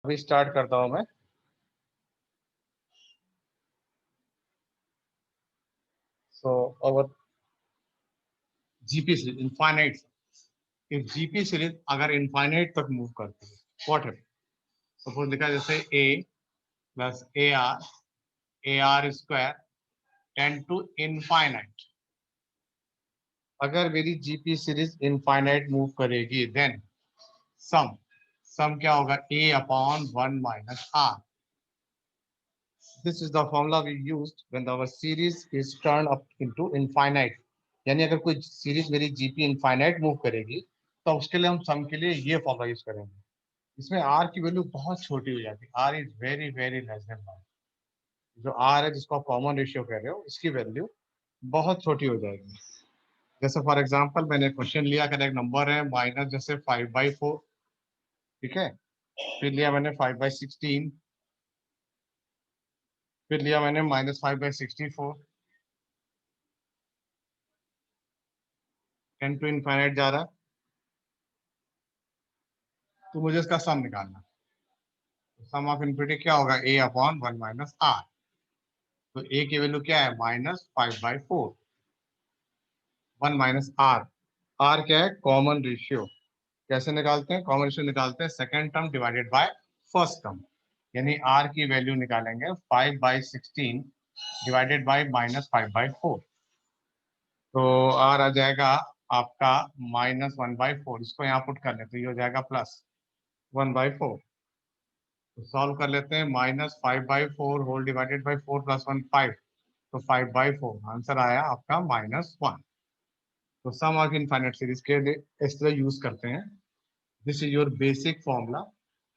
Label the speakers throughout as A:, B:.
A: अभी स्टार्ट करता हूं मैं। So our GP series infinite, if GP series अगर इनफाइनाइट तक मूव करती है, व्हाट है, सपोज लिखा है जैसे a plus a r square tends to infinite. अगर मेरी जीपी सीरीज इनफाइनाइट मूव करेगी देन सम सम क्या होगा, a upon one minus r. This is the formula we used when our series is turn up into infinite. यानी अगर कोई series मेरी GP infinite move करेगी तो उसके लिए हम सम के लिए ये फॉर्मूला यूज करेंगे। इसमें आर की वैल्यू बहुत छोटी हो जाती है, r is very very less than one. जो आर है जिसको आप कॉमन रेशियो कह रहे हो, इसकी वैल्यू बहुत छोटी हो जाएगी। जैसे फॉर एग्जांपल मैंने क्वेश्चन लिया, अगर एक नंबर है माइनस जैसे 5/4, ठीक है, फिर लिया मैंने 5/16, फिर लिया मैंने -5/64, 10 टू इनफाइनाइट जा रहा है, तो मुझे इसका सम निकालना। सम ऑफ इन्फिनिटी क्या होगा, a upon one minus R. तो ए की वैल्यू क्या है, -5/4, वन माइनस आर। आर क्या है, कॉमन रेशियो। कैसे निकालते हैं, कॉमन रेशियो निकालते हैं second term divided by first term. यानी आर की वैल्यू निकालेंगे 5/16 डिवाइडेड बाय -5/4। तो आर आ जाएगा आपका -1/4। इसको यहाँ पुट कर लेते, ये हो जाएगा +1/4। तो सॉल्व कर लेते हैं, -5/4 होल डिवाइडेड बाई 4 + 1 5, तो 5/4 आंसर आया आपका -1। तो सम ऑफ इनफाइनाइट सीरीज के लिए इस तरह यूज करते हैं। This is your basic formula.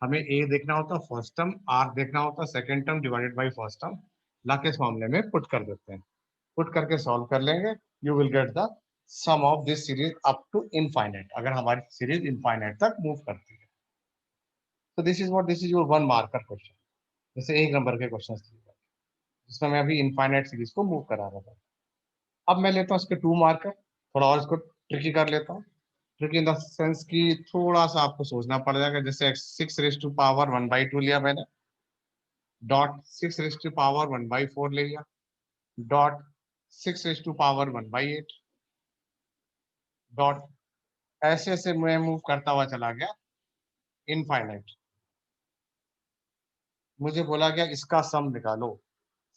A: हमें ए देखना होता है फर्स्ट टर्म, आर देखना होता है second term divided by first term. ला के इस मामले में पुट कर देते हैं, पुट करके सॉल्व कर लेंगे। You will get the sum of this series up to infinite, अगर हमारी सीरीज इनफाइनाइट तक मूव करती है। तो this is your one marker question. जैसे एक नंबर के क्वेश्चन जिसमें मैं अभी इनफाइनाइट सीरीज को मूव करा रहा था। अब मैं लेता हूँ इसके टू मार्कर, थोड़ा और इसको ट्रिकी कर लेता हूँ। ट्रिकी इन द सेंस कि थोड़ा सा आपको सोचना पड़ जाएगा। जैसे 6⁻1/2 लिया मैंने, डॉट 6⁻1/4 ले लिया, डॉट 6⁻1/8, डॉट ऐसे ऐसे मैं मूव करता हुआ चला गया इनफाइनाइट। मुझे बोला गया इसका सम निकालो,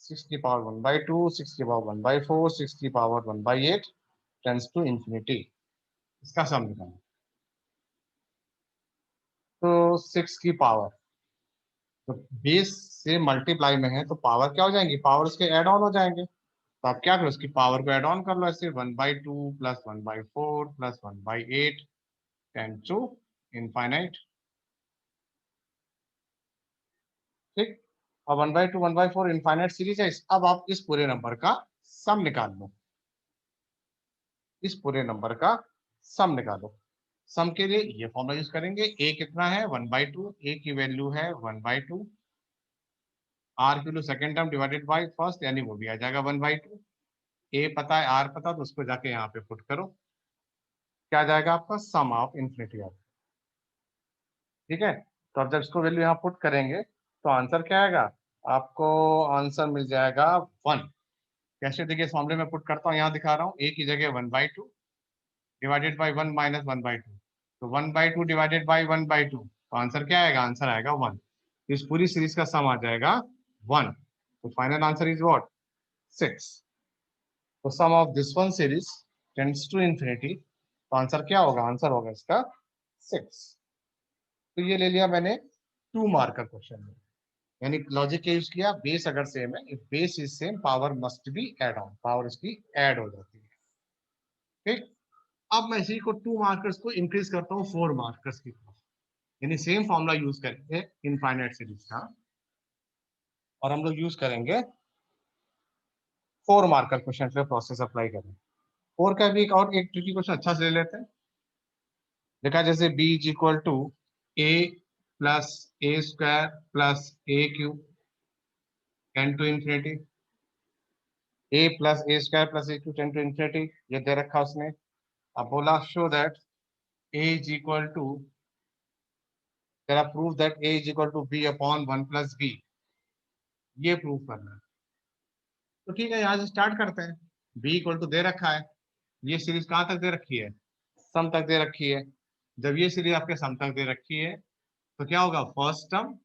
A: 6⁻1/2, 6⁻1/4, 6⁻1/8 टेंस टू इंफिनिटी। इसका सम निकालो। तो 6 की पावर, तो बेस से मल्टीप्लाई में है तो पावर क्या हो जाएंगी, पावर उसके एड ऑन हो जाएंगे। तो आप क्या करो, उसकी पावर को ऐड ऑन कर लो, ऐसे 1/2 + 1/4 + 1/8 टेन टू इनफाइनाइट। ठीक। अब 1/2 1/4 इनफाइनाइट सीरीज है। अब आप इस पूरे नंबर का सम निकाल लो, इस पूरे नंबर का सम निकालो। सम के लिए ये फॉर्मूला यूज करेंगे। ए कितना है, 1/2, ए की वैल्यू है 1/2, आर की value second term divided by first, यानी वो भी आ जाएगा 1/2। ए पता है, आर पता, तो उसको जाके यहाँ पे पुट करो, क्या आ जाएगा आपका सम ऑफ इन्फिनिटी। ठीक है। तो अब जब इसको वैल्यू यहाँ पुट करेंगे तो आंसर क्या आएगा, आपको आंसर मिल जाएगा 1। कैसे, देखिए इस मामले में पुट करता हूँ, यहाँ दिखा रहा हूँ, ए की जगह 1/2 डिवाइडेड बाई 1 माइनस 1/2, तो 1/2 डिवाइडेड बाई 1/2, तो आंसर क्या आएगा, आंसर आएगा 1। तो इस पूरी सीरीज का सम आ जाएगा 1। तो फाइनल आंसर इज व्हाट, 6। तो sum of this one series tends to infinity, तो आंसर क्या होगा, आंसर होगा इसका 6। तो ये ले लिया मैंने 2 मार्क का क्वेश्चन में। यानी लॉजिक क्या यूज किया, बेस अगर सेम है, if base is same power must be add on, power इसकी ऐड हो जाती है। ठीक। अब मैं इसी को 2 मार्कर्स को इंक्रीज करता हूँ 4 मार्कर्स की तरफ। यानी सेम फॉर्मूला यूज करेंगे इनफाइनाइट सीरीज का, और हम लोग यूज करेंगे 4 मार्कर क्वेश्चन पे प्रोसेस अप्लाई करें। 4 का भी एक और एक ट्रिकी क्वेश्चन अच्छा से ले लेते हैं। देखा जैसे b is equal to a plus a square plus a cube tend to infinity, a plus a square plus a cube tend to infinity, ये दे रखा उसने। अब बोला show that a is equal to जरा prove that a is equal to b upon 1 plus b, ये prove करना है। तो ठीक है, यहाँ से स्टार्ट करते हैं। b इक्वल टू दे रखा है, ये सीरीज कहाँ तक दे रखी है, सम तक दे रखी है। जब ये सीरीज आपके सम तक दे रखी है तो क्या होगा, first term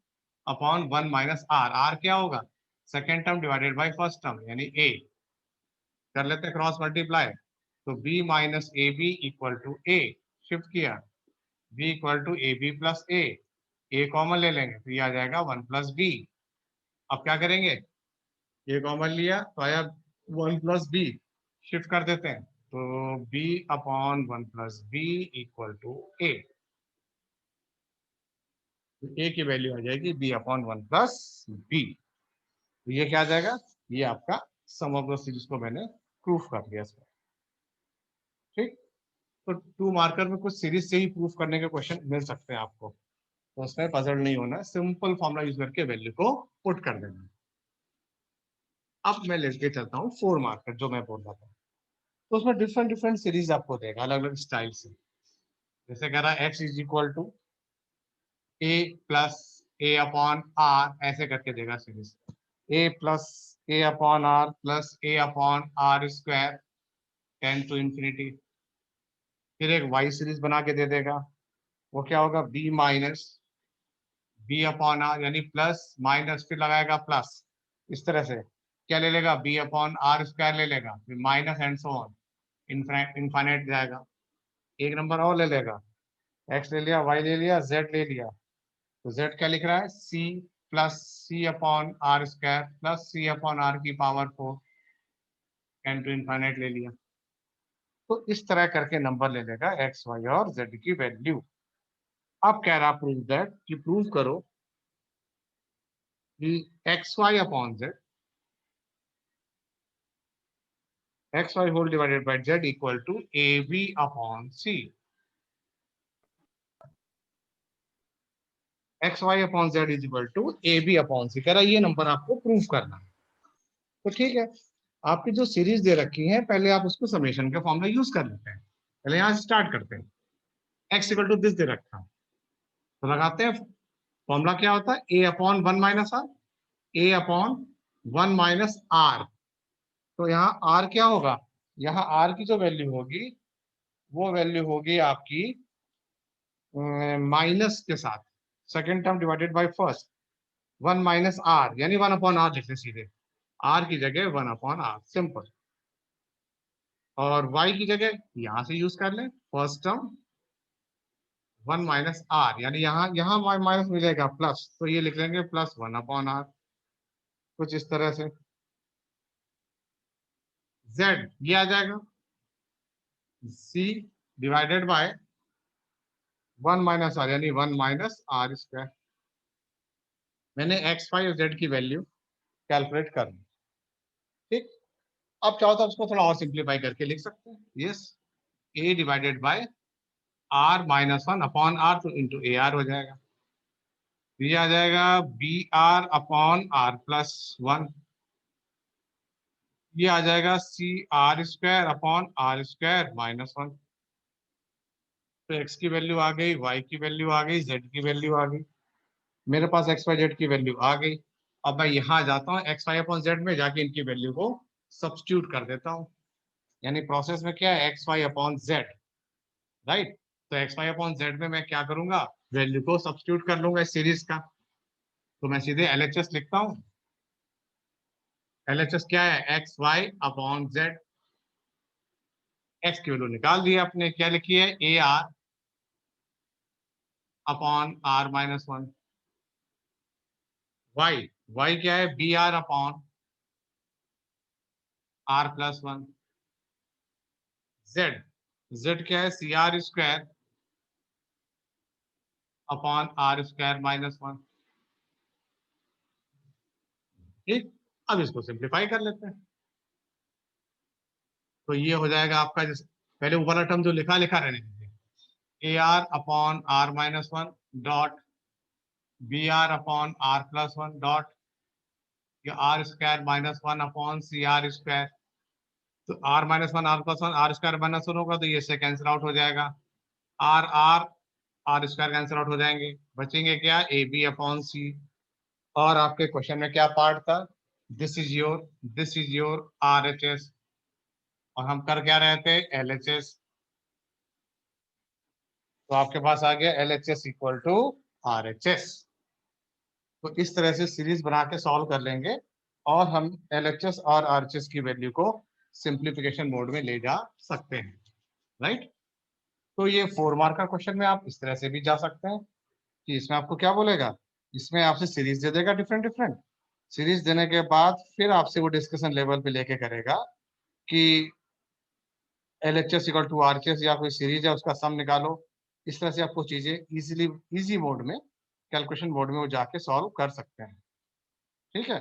A: upon 1 minus r, r क्या होगा, second term divided by first term यानी a, कर लेते हैं क्रॉस मल्टीप्लाई। तो b minus A B equal to a, shift किया, b equal to A B plus A common ले लेंगे तो ये आ जाएगा 1 प्लस बी। अब क्या करेंगे, ये कॉमन लिया तो आया 1 प्लस बी, शिफ्ट कर देते हैं तो b upon 1 plus B equal to a, A की वैल्यू आ जाएगी b अपॉन 1 प्लस बी। तो ये क्या आ जाएगा, ये आपका सम ऑफ द सीरीज को मैंने प्रूफ कर दिया इसमें। ठीक, तो 2 मार्कर में कुछ सीरीज से ही प्रूफ करने के क्वेश्चन मिल सकते हैं आपको, तो उसमें पजल नहीं होना, सिंपल फॉर्मूला यूज करके वैल्यू को पुट कर देना। अब मैं लेके चलता हूँ 4 मार्कर जो मैं बोल रहा था, तो उसमें डिफरेंट डिफरेंट सीरीज आपको देगा अलग अलग स्टाइल से। जैसे कह रहा है x is equal to A plus A upon r, ऐसे करके देगा series, A plus A upon are plus A upon r square 10 to infinity. फिर एक y सीरीज बना के दे देगा, वो क्या होगा, b minus B upon r, यानी प्लस माइनस फिर लगाएगा प्लस, इस तरह से क्या ले लेगा, b अपॉन आर स्क्वायर ले लेगा, फिर minus and so on, infinite जाएगा। एक नंबर और ले लेगा, x ले लिया, y ले लिया, z ले लिया, तो z क्या लिख रहा है, c plus C upon r square plus C upon r की पावर 4 एन टू इनफाइनाइट ले लिया। तो इस तरह करके नंबर ले लेगा x, y और z की वैल्यू। अब कह रहा प्रूव दैट, कि प्रूव करो कि X Y upon Z, X Y whole divided by Z equal to A B upon C. X Y upon Z is equal to A B upon C, कह रहा ये number आपको prove करना है। तो ठीक है, आपकी जो सीरीज दे रखी है पहले आप उसको समेशन का फॉर्मूला यूज कर लेते हैं। पहले यहां से स्टार्ट करते हैं, एक्स इक्वल टू दिस दे रखा है तो लगाते हैं, फॉर्मूला क्या होता है, A upon 1 minus R, A upon 1 minus R. तो यहाँ आर क्या होगा, यहाँ आर की जो वैल्यू होगी वो वैल्यू होगी आपकी माइनस के साथ, second term divided by first, 1 minus r यानी 1 अपॉन आर लिखते सीधे, आर की जगह 1 अपॉन आर सिंपल, और y की जगह यहां से यूज कर लें फर्स्ट टर्म 1 माइनस आर, यानी यहाँ यहाँ माइनस मिलेगा प्लस, तो ये लिख लेंगे प्लस 1 अपॉन आर, कुछ इस तरह से। z ये आ जाएगा c divided by 1 minus r यानी 1 माइनस आर स्क्वायर। मैंने x, y और z की वैल्यू कैलकुलेट कर ली। ठीक, अब क्या होता है, उसको थोड़ा और सिंप्लीफाई करके लिख सकते हैं, yes, a divided by r minus 1 upon r, तो इंटू ए आर हो जाएगा। ये आ जाएगा b are upon are plus 1, ये आ जाएगा c are square upon r square minus 1। तो x की वैल्यू आ गई, y की वैल्यू आ गई, z की वैल्यू आ गई, मेरे पास एक्स वाई जेड की वैल्यू आ गई। अब मैं यहाँ जाता हूँ एक्स वाई अपॉन जेड में, जाके इनकी वैल्यू को सब्स्टिट्यूट कर देता हूँ, यानी प्रोसेस में क्या है, x Y upon z, right. तो एक्स वाई अपॉन जेड में मैं क्या करूंगा, वैल्यू को सब्स्टिट्यूट कर लूंगा इस सीरीज का, तो मैं सीधे एलएचएस लिखता हूँ। एलएचएस क्या है, x Y upon Z, x की वैल्यू निकाल दी आपने, क्या लिखी है, a are upon are minus 1, y, y क्या है, b are upon are plus 1, z, z क्या है, c are square upon r square minus 1। ठीक, अब इसको सिंप्लीफाई कर लेते हैं, तो ये हो जाएगा आपका, जैसे पहले ऊपर वाला टर्म जो लिखा लिखा रहने दीजिए, A are upon are minus 1 dot B are upon are plus 1 dot ये R square minus 1 upon C are square. तो R minus 1 R plus 1, R square minus 1 होगा तो ये से कैंसिल आउट हो जाएगा, R R R square cancel out हो जाएंगे, बचेंगे क्या, ए बी अपॉन सी। और आपके क्वेश्चन में क्या पार्ट था, this is your are H S, और हम कर क्या रहे थे, एल एच एस। तो आपके पास आ गया L H S equal to R H S. तो इस तरह से सीरीज बना के सॉल्व कर लेंगे और हम एल एच एस और आर एच एस की वैल्यू को सिंप्लीफिकेशन मोड में ले जा सकते हैं, राइट। तो ये 4 मार्क का क्वेश्चन में आप इस तरह से भी जा सकते हैं कि इसमें आपको क्या बोलेगा, इसमें आपसे सीरीज दे देगा डिफरेंट डिफरेंट। सीरीज देने के बाद फिर आपसे वो डिस्कशन लेवल पे लेके करेगा कि L H S equal to R H S या कोई सीरीज है उसका सम निकालो। इस तरह से आपको चीजें इजीली इजी मोड में, कैलकुलेशन मोड में वो जाके सॉल्व कर सकते हैं, ठीक है।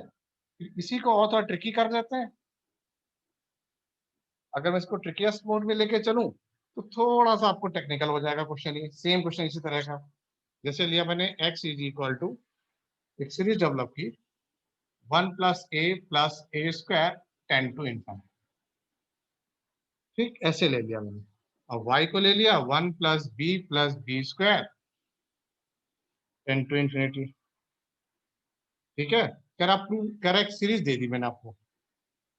A: इसी को और थोड़ा ट्रिकी कर देते हैं। अगर मैं इसको ट्रिकीएस्ट मोड में लेके चलूं तो थोड़ा सा आपको टेक्निकल हो जाएगा क्वेश्चन। ये सेम क्वेश्चन इसी तरह का, जैसे लिया मैंने x इज इक्वल टू, एक सीरीज डेवलप की 1 + a + a² ten to infinity, ठीक, ऐसे ले लिया मैंने। अब y को ले लिया 1 + b + b² tend to infinity, ठीक है। करेक्ट सीरीज दे दी मैंने आपको,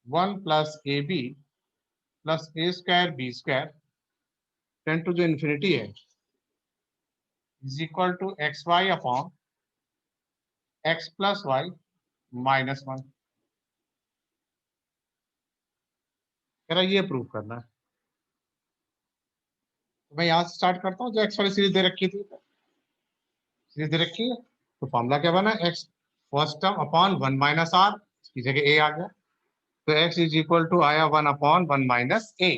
A: 1 + ab + a² b² tend to जो इन्फिनिटी है is equal to xy upon x + y - 1। कह रहा ये प्रूव करना है। तो मैं यहाँ से स्टार्ट करता हूँ, जो एक्स वाली सीरीज दे रखी थी, सीरीज दे रखी है, तो फॉर्मूला क्या बना, x first term upon 1 - r, इसकी जगह a आ गया। तो x इज इक्वल टू आया 1/1 - a,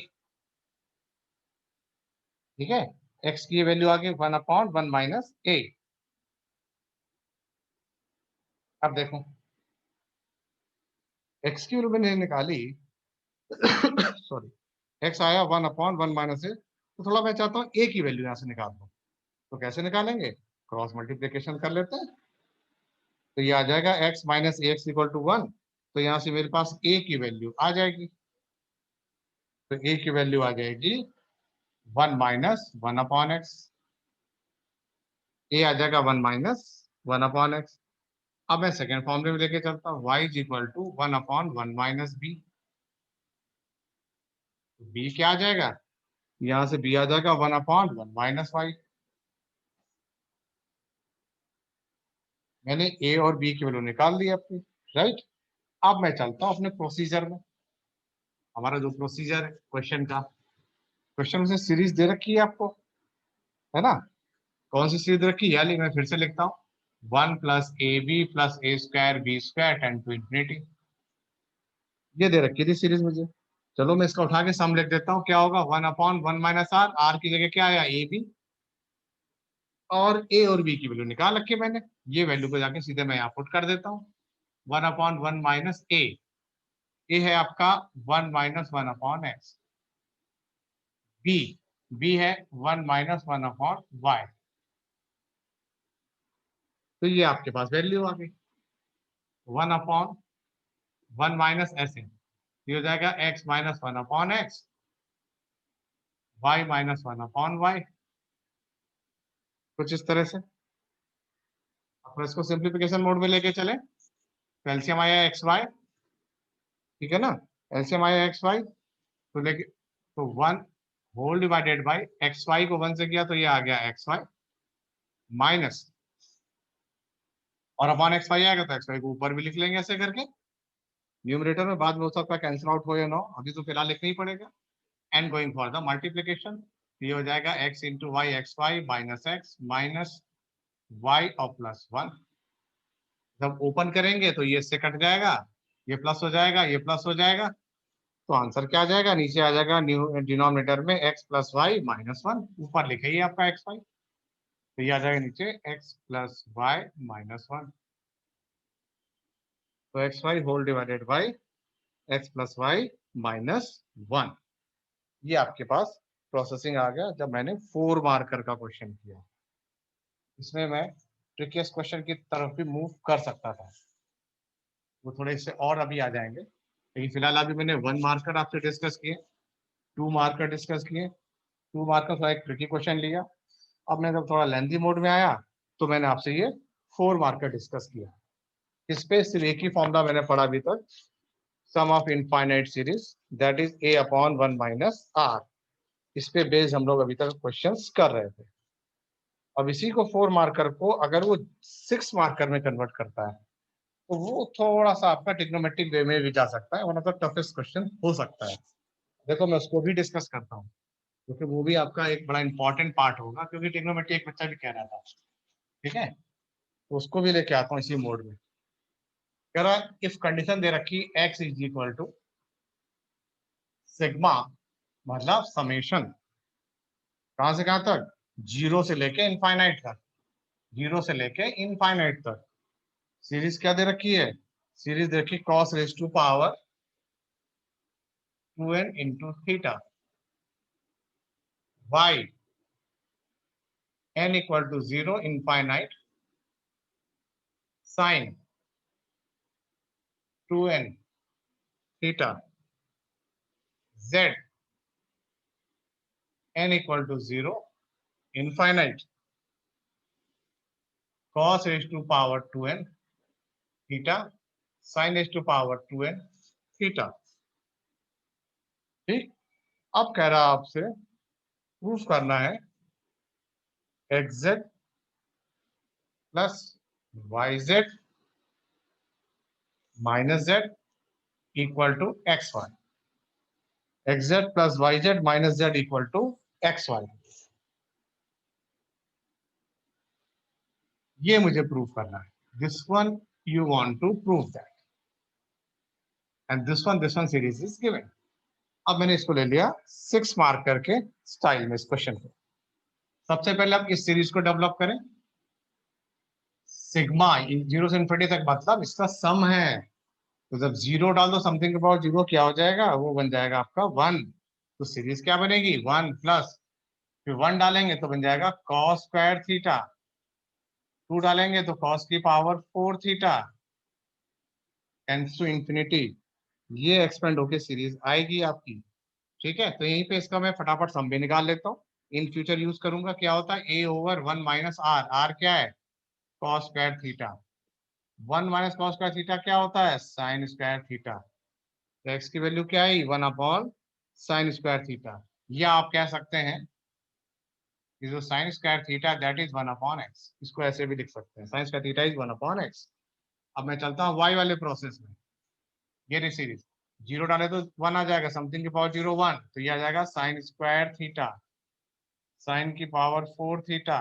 A: ठीक है। x की वैल्यू आ गई 1/1 - a। अब देखो x की वैल्यू मैंने निकाली सॉरी, x आया 1/1 - a, तो थोड़ा मैं चाहता हूँ a की वैल्यू यहाँ से निकाल दो। तो कैसे निकालेंगे, क्रॉस मल्टीप्लिकेशन कर लेते हैं। तो ये आ जाएगा x - ax इक्वल टू 1। तो यहाँ से मेरे पास a की वैल्यू आ जाएगी। तो a की वैल्यू आ जाएगी 1 - 1/x। a आ जाएगा 1 - 1/x। अब मैं सेकेंड फॉर्मूले में लेके चलता हूँ, y is equal to 1/1 - b। b क्या आ जाएगा, यहाँ से b आ जाएगा 1/1 - y। मैंने a और b की वैल्यू निकाल ली अपनी, राइट। अब मैं चलता हूँ अपने प्रोसीजर में। हमारा जो प्रोसीजर है क्वेश्चन का, क्वेश्चन से सीरीज दे रखी है आपको, है ना। कौन सी सीरीज दे रखी है, यानी मैं फिर से लिखता हूँ, 1 + ab + a² b² tend to infinity, ये दे रखी थी सीरीज मुझे। चलो मैं इसका उठा के सम लिख देता हूँ, क्या होगा 1/1 - r, r की जगह क्या आया a b, और a और b की वैल्यू निकाल रखी है मैंने। ये वैल्यू को जाके सीधे मैं यहाँ पुट कर देता हूँ। 1/1 - a, a है आपका 1 - 1/x, b b है 1 - 1/y। तो ये आपके पास वैल्यू आ गई 1/1 माइनस ऐसे, ये हो जाएगा x - 1/x, y - 1/y, कुछ इस तरह से। अब इसको सिंप्लीफिकेशन मोड में लेके चले, तो एलसीएम आया एक्स वाई, ठीक है ना। एलसीएम आया एक्स वाई, तो लेके तो 1 whole divided by x y को 1 से किया तो ये आ गया एक्स वाई माइनस, और अपॉन एक्स वाई आएगा तो एक्स वाई को ऊपर भी लिख लेंगे ऐसे करके न्यूमरेटर में। बाद में हो सकता है कैंसिल आउट हो या ना, अभी तो फिलहाल लिखना ही पड़ेगा। And going for the multiplication, ये हो जाएगा x into y x y minus x minus y और +1। जब ओपन करेंगे तो ये इससे कट जाएगा, ये प्लस हो जाएगा, ये प्लस हो जाएगा। तो आंसर क्या आ जाएगा, नीचे आ जाएगा डिनोमिनेटर में x + y - 1, ऊपर लिखे ही आपका एक्स वाई, तो ये आ जाएगा नीचे x + y - 1। तो x Y whole divided by x + y - 1, ये आपके पास प्रोसेसिंग आ गया जब मैंने 4 मार्कर का क्वेश्चन किया। इसमें मैं ट्रिकियस्ट क्वेश्चन की तरफ भी मूव कर सकता था, वो थोड़े से और अभी आ जाएंगे, लेकिन फिलहाल अभी मैंने 1 मार्कर आपसे डिस्कस किए, 2 मार्कर डिस्कस किए। 2 मार्कर का एक ट्रिकी क्वेश्चन लिया। अब मैं जब थोड़ा लेंथी मोड में आया तो मैंने आपसे ये 4 मार्कर डिस्कस किया। इस पे सिर्फ एक ही फॉर्मूला मैंने पढ़ा अभी तक, sum of infinite series that is a upon 1 minus r। इस पे बेस्ड हम लोग अभी तक क्वेश्चंस कर रहे थे। अब इसी को 4 मार्कर को अगर वो 6 मार्कर में कन्वर्ट करता है तो वो थोड़ा सा आपका ट्रिग्नोमेट्रिक वे में भी जा सकता है, one of the toughest question हो सकता है। देखो मैं उसको भी डिस्कस करता हूँ क्योंकि वो भी आपका एक बड़ा इंपॉर्टेंट पार्ट होगा, क्योंकि ट्रिग्नोमेट्री एक बच्चा भी कह रहा था। ठीक है, तो उसको भी लेके आता हूँ इसी मोड में। कह रहा है इफ कंडीशन दे रखी x is equal to sigma, मतलब समेशन कहां से कहां तक, जीरो से लेके इनफाइनाइट तक, जीरो से लेके इनफाइनाइट तक। सीरीज क्या दे रखी है, सीरीज दे रखी cos raise to power 2n into theta, y n equal to 0 infinite sine 2n theta, z n equal to 0 infinite cos raise to power 2n theta sin raise to power 2n theta. ठीक, अब कह रहा आपसे proof करना है xz plus yz minus z equal to xy, xz plus yz minus z equal to xy। ये मुझे proof करना है। This one you want to prove that, and this one series is given. अब मैंने इसको ले लिया 6 मार्कर के स्टाइल में इस क्वेश्चन को। सबसे पहले आप इस सीरीज को डेवलप करें। सिग्मा जीरो से इन्फिनिटी तक मतलब इसका सम है, तो जब जीरो डाल दो समथिंग अबाउट जीरो क्या हो जाएगा, वो बन जाएगा आपका 1। तो सीरीज क्या बनेगी 1 प्लस, फिर 1 डालेंगे तो बन जाएगा cos स्क्वायर थीटा, 2 डालेंगे तो cos की power 4 theta tends to infinity. ये एक्सपेंड होके सीरीज आएगी आपकी। ठीक है, तो यहीं पे इसका मैं फटाफट सम भी निकाल लेता हूँ। इन फ्यूचर यूज करूंगा, क्या होता है a over 1 minus r, r क्या है cos square theta, 1 minus cos square theta क्या होता है sin स्क्वायर थीटा। तो x की वैल्यू क्या आई 1 अपॉन sin स्क्वायर थीटा। या आप कह सकते हैं कि जो sin square theta that is 1 upon x, इसको ऐसे भी लिख सकते हैं sin square theta is 1 upon x। अब मैं चलता हूँ y वाले प्रोसेस में। ये रही सीरीज, जीरो डाले तो 1 आ जाएगा, समथिंग की पावर 0 1, तो ये आ जाएगा sin स्क्वायर थीटा, sin की पावर 4 थीटा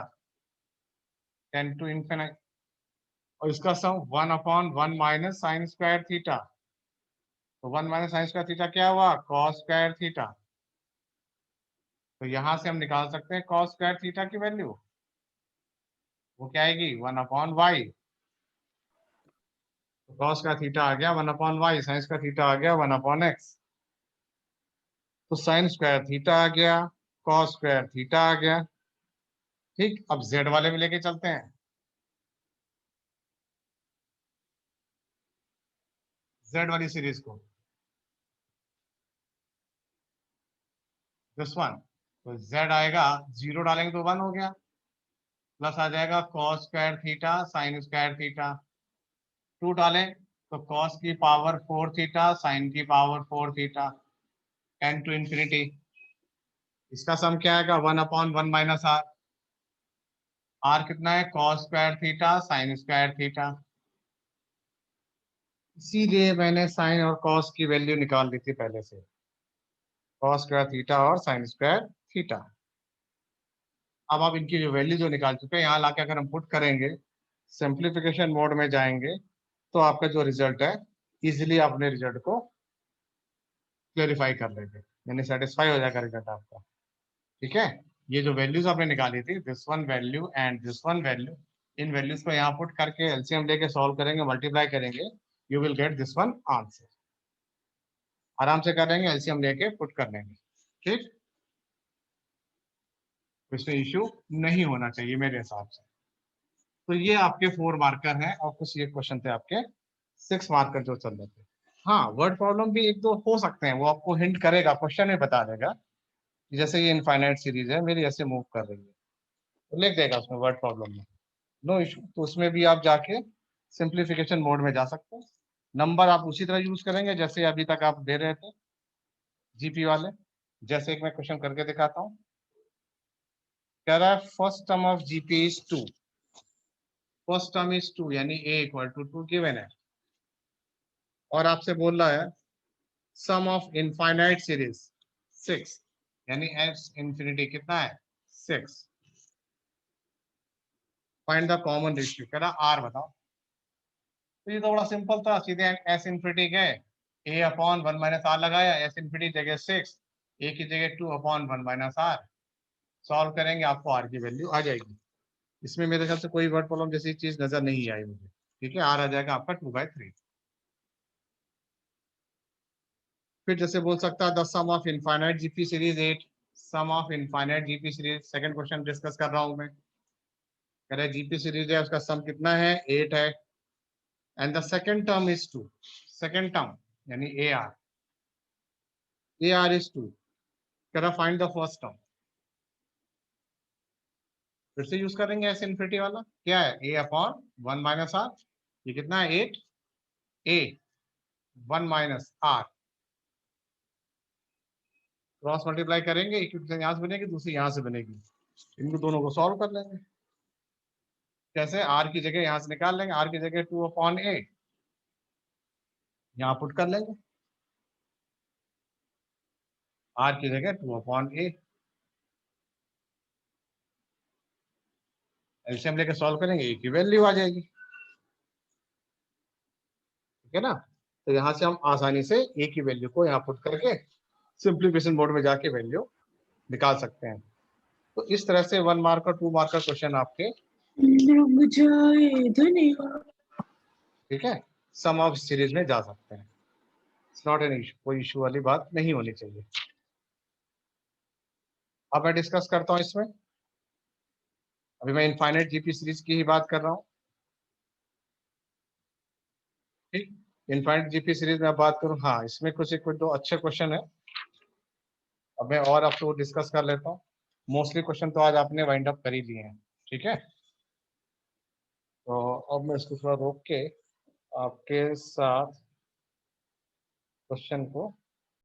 A: 10 टू इन्फिनिटी, और इसका सम 1 upon 1 minus sine square theta. तो 1 माइनस साइन स्क्वायर थीटा क्या हुआ cos स्क्वायर थीटा। तो यहां से हम निकाल सकते हैं cos स्क्वायर थीटा की वैल्यू, वो क्या आएगी 1 अपॉन वाई। तो cos का थीटा आ गया 1 अपॉन वाई, साइन का थीटा आ गया 1 अपॉन एक्स। तो साइन स्क्वायर थीटा आ गया, cos स्क्वायर थीटा आ गया। ठीक, अब z वाले में लेके चलते हैं। z वाली सीरीज को, दिस वन, तो z आएगा, जीरो डालेंगे तो 1 हो गया, प्लस आ जाएगा cos square theta sine square theta, 2 डालें तो cos की पावर 4 थीटा साइन की पावर 4 थीटा 10 टू इंफिनिटी। इसका सम क्या आएगा 1 अपॉन 1 माइनस आर, आर कितना है cos square theta sine square theta. इसीलिए मैंने साइन और cos की वैल्यू निकाल दी थी पहले से, cos स्क्वायर थीटा और साइन स्क्वायर थीटा। अब आप इनकी जो वैल्यू जो निकाल चुके हैं, यहाँ लाके अगर हम पुट करेंगे, सिंप्लीफिकेशन मोड में जाएंगे, तो आपका जो रिजल्ट है इजिली अपने रिजल्ट को क्लेरिफाई कर लेंगे, यानी सेटिस्फाई हो जाएगा रिजल्ट आपका। ठीक है, ये जो वैल्यूज आपने निकाली थी, this one value and this one value, in values को यहाँ पुट करके एलसीएम लेके सॉल्व करेंगे, मल्टीप्लाई करेंगे, you will get this one answer. आराम से करेंगे, एलसीएम लेके पुट कर लेंगे। ठीक, इसमें इश्यू नहीं होना चाहिए मेरे हिसाब से। तो ये आपके 4 मार्कर हैं, और कुछ ये क्वेश्चन थे आपके 6 मार्कर जो चल रहे थे। हाँ, वर्ड प्रॉब्लम भी एक दो हो सकते हैं, वो आपको हिंट करेगा, क्वेश्चन में बता देगा कि जैसे ये इनफाइनाइट सीरीज है मेरी, ऐसे मूव कर रही है, तो लिख देगा उसमें वर्ड प्रॉब्लम में। No issue. तो उसमें भी आप जाके सिंप्लीफिकेशन मोड में जा सकते हैं। नंबर आप उसी तरह यूज करेंगे जैसे अभी तक आप दे रहे थे जीपी वाले। जैसे एक मैं क्वेश्चन करके दिखाता हूँ। कह रहा है first term of GP is 2। First term is 2 यानी a इक्वल टू 2 गिवन है। और आपसे बोल रहा है सम ऑफ इनफाइनाइट सीरीज 6 यानी s इंफिनिटी कितना है 6। Find the common ratio. कह रहा r बताओ। तो ये तो बड़ा सिंपल था, सीधे s इंफिनिटी गए a अपॉन 1 माइनस आर लगाया, s इंफिनिटी जगह 6, a की जगह 2 अपॉन 1 माइनस आर। सॉल्व करेंगे आपको r की वैल्यू आ जाएगी। इसमें मेरे ख्याल से कोई वर्ड प्रॉब्लम जैसी चीज नजर नहीं आई मुझे। ठीक है, r आ जाएगा आपका 2/3। फिर जैसे बोल सकता है the sum of infinite GP series 8। Sum of infinite GP series second question discuss कर रहा हूं मैं। कह रहे जीपी सीरीज है, उसका सम कितना है 8 है, and the second term is 2। Second term यानी AR इज 2। कह रहा फाइंड द फर्स्ट टर्म। फिर से यूज करेंगे एस इनफिनिटी वाला। क्या है a अपॉन 1 माइनस आर। ये कितना है 8 a 1 minus r. Cross multiply करेंगे, एक यहां से बनेगी दूसरी यहां से बनेगी। इनको दोनों को सॉल्व कर लेंगे। कैसे, आर की जगह यहां से निकाल लेंगे, आर की जगह 2 अपॉन a यहाँ पुट कर लेंगे, आर की जगह 2 अपॉन a। एलसीएम लेके सॉल्व करेंगे, a की वैल्यू आ जाएगी। ठीक है ना। तो यहाँ से हम आसानी से a की वैल्यू को यहाँ पुट करके सिंप्लीफिकेशन मोड में जाके वैल्यू निकाल सकते हैं। तो इस तरह से 1 मार्क और 2 मार्क का क्वेश्चन आपके, ठीक है, सम ऑफ सीरीज में जा सकते हैं। इट्स नॉट एन इशू, कोई इशू वाली बात नहीं होनी चाहिए। अब मैं डिस्कस करता हूँ इसमें। अभी मैं इनफाइनाइट जीपी सीरीज की ही बात कर रहा हूँ। ठीक, इनफाइनाइट जीपी सीरीज में बात करूँ, हाँ इसमें कुछ एक दो अच्छे क्वेश्चन है। अब मैं और आपको डिस्कस कर लेता हूँ। मोस्टली क्वेश्चन तो आज आपने वाइंड अप कर ही लिए हैं। ठीक है, तो अब मैं इसको थोड़ा रोक के आपके साथ क्वेश्चन को